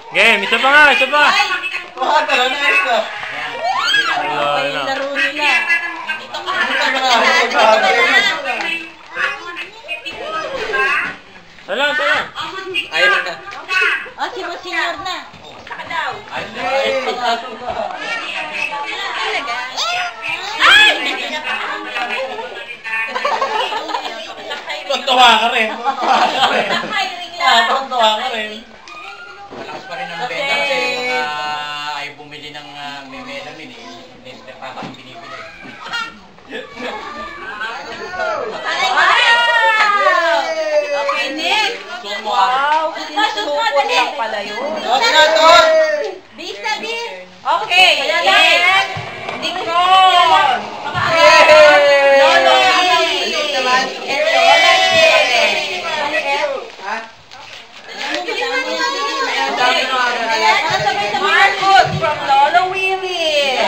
Game, isa pa nga, isa pa. Tara na ito. Okay, yung laro nila. Talang. Ayaw na. Ah, si Monsignor na. Tuntua ka rin. Tuntua ka rin. Malakas pa rin ang benta kasi ay bumili ng memelamin eh. Hindi pa kami binibili. Okay, Nick. Wow. Suko lang pala yun. Bis na, bis. Okay. And Nicole. Lolo. And Lola. Marcos from Lolo Willie.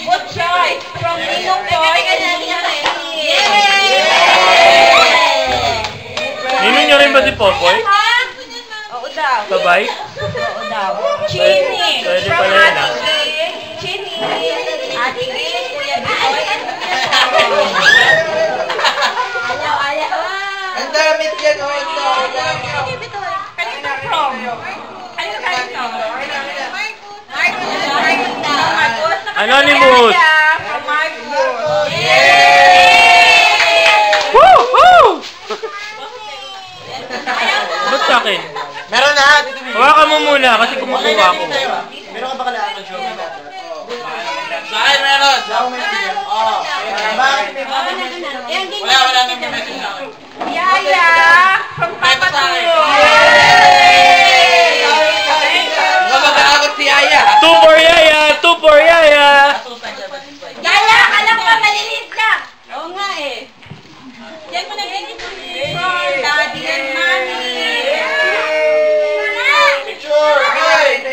Good choice from Ninong Boy and Ninong nyo rin ba si Popoy? Oo daw. Babay? Oo daw. Chini. Pwede From pala yun, ah. Chini. Ate Gil, Kuya Bitoy, and Ayaw. Ang damit yan, o ito. Kuya Bitoy. Kanina from? Kanina kanina? Marcos. Anonymous. From Marcos. Woo! Woo! Ba't sa akin? Meron na, dito mo. Hawakan mo muna kasi kumukuha ako. Meron ka ba kailangan ng show? Sa akin meron. Sa akin meron. Oo. Bakit may wala nang message na akin. Yaya from Papa Tuyo. Mag-aakot si Yaya. 2 for Yaya! 2 for Yaya! Yaya, alam ko maliliit lang. Oo nga eh. Yan mo na ganit. From Daddy and Mommy. Picture! Hey!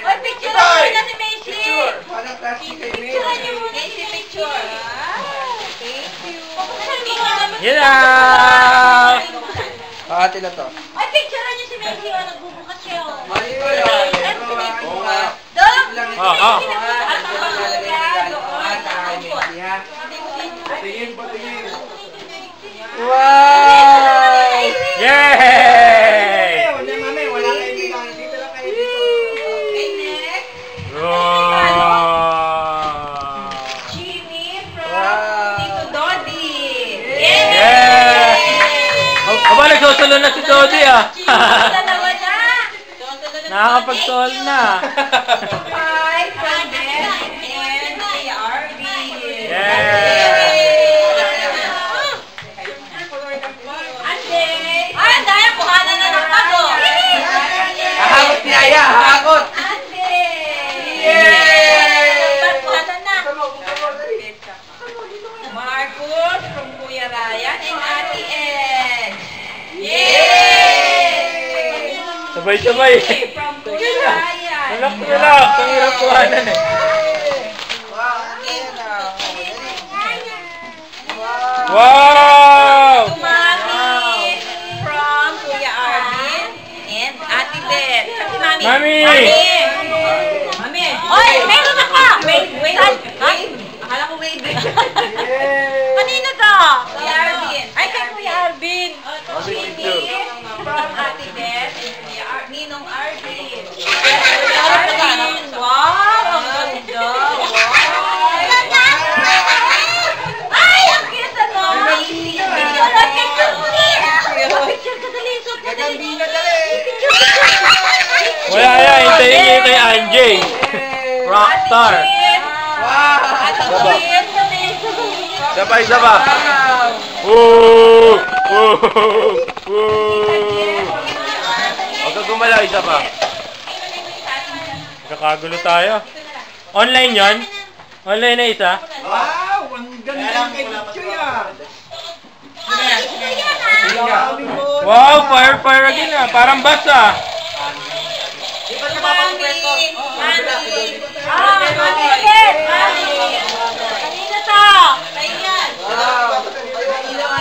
Oy, picture mo na si Macy. Anong plastic kay May? Picture niyo muna. Macy, picture. Thank you. Yan na! Pakati na to. Ay, picture niyo si Macy. Nagbubukas siya. Mali ko yan. Oo nga. Dog! Wow! Yay! Wala mami, wala kayo dito. Dito lang kayo dito. Okay, next. Jimmy from Tito Dodi. Yeah! Aba, nagsusulo na si Dodi ah! Dalawa na. Nakakapag-sol na! Hi, from Beth and KRB. Yeah! Ande! Ay, ang daya, kuhanan na ng ako. Hahakot si Yaya, hahakot! Ande! Yay! Kuhanan na. Marcos from Kuya Ryan and Ate Ed. Yay! Sabay-sabay! From Kuya Ryan. Relax! Ang hirap kuhanan eh! Wow! Mami from Kuya Arvin and Ate Beth. Kasi Mami. Mami! Mami! Oy, meron ako! Wait. Akala ko wait. Kanino to? Kuya Arvin. Ay, kay Kuya Arvin. Chini from Ate Beth and Kuya Ninong Arvin. Wow! Ang ganda! Ay! Ang cute ano! Wala picture please! Picture ka dali! Gagambina dali! Wala yan! Hintayin niyo kay Anjay! Rockstar! Wow! Sabay-saba! Woo! Woo! Woo! Huwag ka gumalaw, isa pa. Kakagulo tayo. Online yon? Online na isa? Wow! Ang ganda ng picture yan! Wow! Fire again ah! Parang bus ah! Kanina to! Kaya yan! Wow!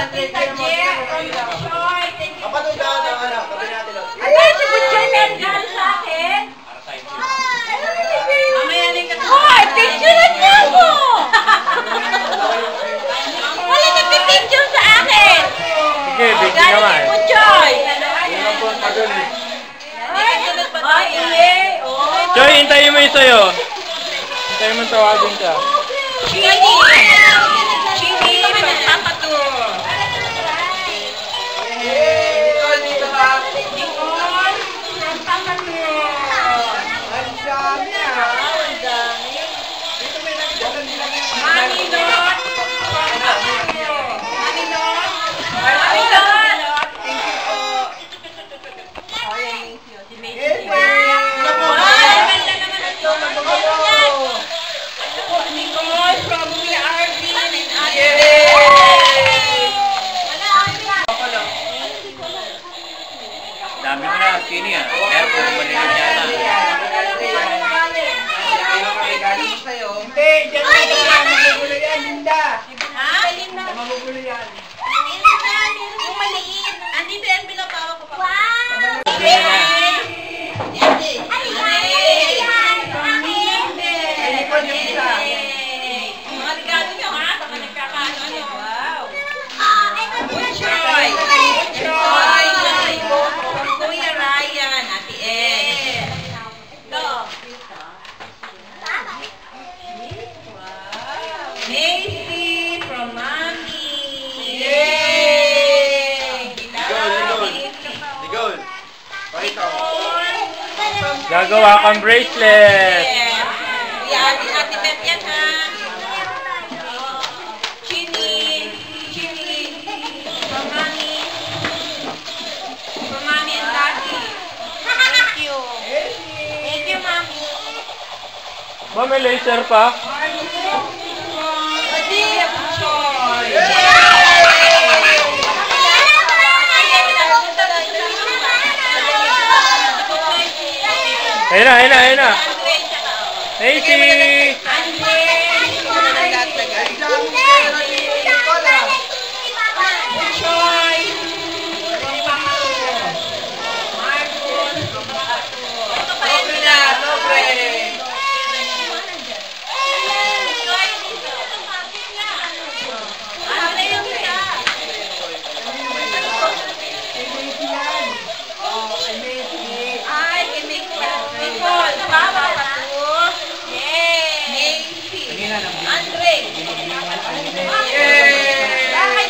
Tita Jer from the shop. naman. Choy! Choy, hintayin mo yung sayo. Hintayin mo tawagin ka. Chini! Chini! Magpapatur! Dami mo na, Kini ah. Pero puro ba nila dyan ah. Hindi, dyan na magugulo yan, Linda. Magugulo yan. Yung maliit. Andito yung pinapawa ko pa. Wow! Mga regalo nyo ha? Baka nagkakaano nyo. Wow! Choy! Choy! Kuya Ryan, Ate Ed. Ito. Macy from Mommy. Yay! Ligol. Pakita ko. Gagawa kang bracelet. Ate Beth yan ha. Chini. Chini. From Mommy. From Mommy and Daddy. Thank you. Thank you, Mommy. Ba, may laser pa? Adi, Choy. Ayun na, ayun na, ayun na. Macy!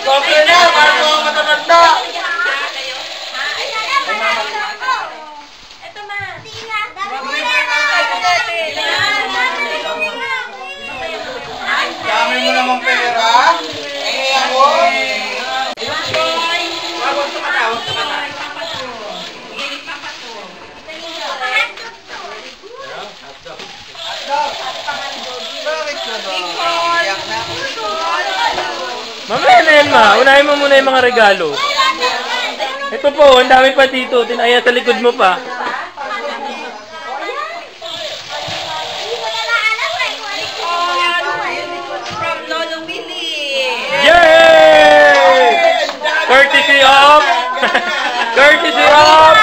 Kopya na, bago ang matatanda. Ito ma. Dami mo namang pera. Eh, ako. Huwag sa mata, huwag sa mata. Bakit ka ba? Iyak na ako. Mamaya na yan, ma. Unahin mo muna yung mga regalo. Ito po, ang dami pa dito. Tinaya sa likod mo pa. From Lolo Willie. Yay! Courtesy of... Courtesy of...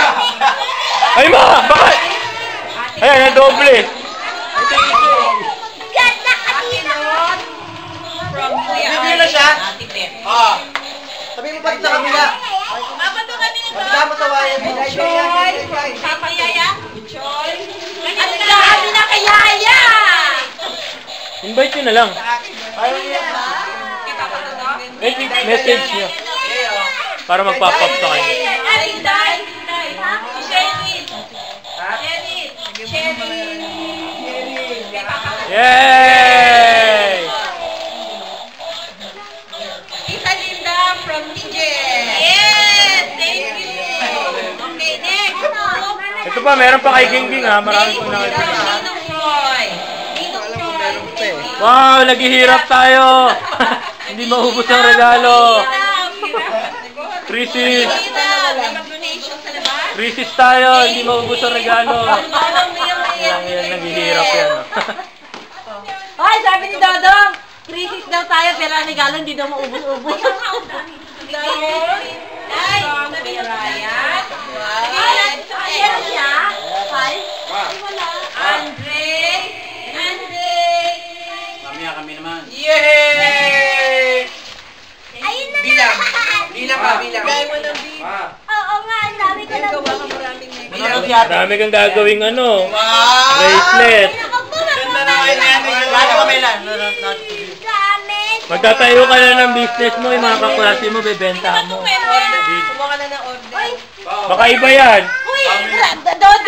Dutch. Ay, ma! Bakit? Ayan, yung doble. From Kuya Bibili na siya? Ate Beth. Ah. Sabi mo pa sa kabila. Papato kami nito. Pagka mo sa wayan. Choy. Papa Yaya. Choy. Ang dami na kay Yaya. Invite nyo na lang. Ayaw niya. Message nyo. Para mag-pop up sa kayo. Ay, Day. Sheryl. Sheryl. Yay! Tita Linda from TJ. Yes, thank you. Okay, next. Ito pa, meron pa kay Gingging ha. Marami po nakita. Ninong Troy. Ninong Troy. Wow, naghihirap tayo. Hindi maubos ang regalo. Crisis. Crisis tayo, hindi maubos ang regalo. Yan, naghihirap yan. Ay, sabi ni Dodong, crisis daw tayo, pero ang regalo hindi daw maubos-ubos. Ay, sabi ni Ryan. Ayan siya. Ay, wala. Andre. Bilang ka, bilang. Gaya mo ng beef. Oo nga, ang dami ko lang. Dami kang gagawing ano. Wow! Bracelet. Ganda na kayo yan. Gano'n kami lang. Magtatayo ka na ng business mo, yung mga kaklase mo, bebenta mo. Meron. Kumuha ka na ng order. Baka iba yan. Uy, Dodi.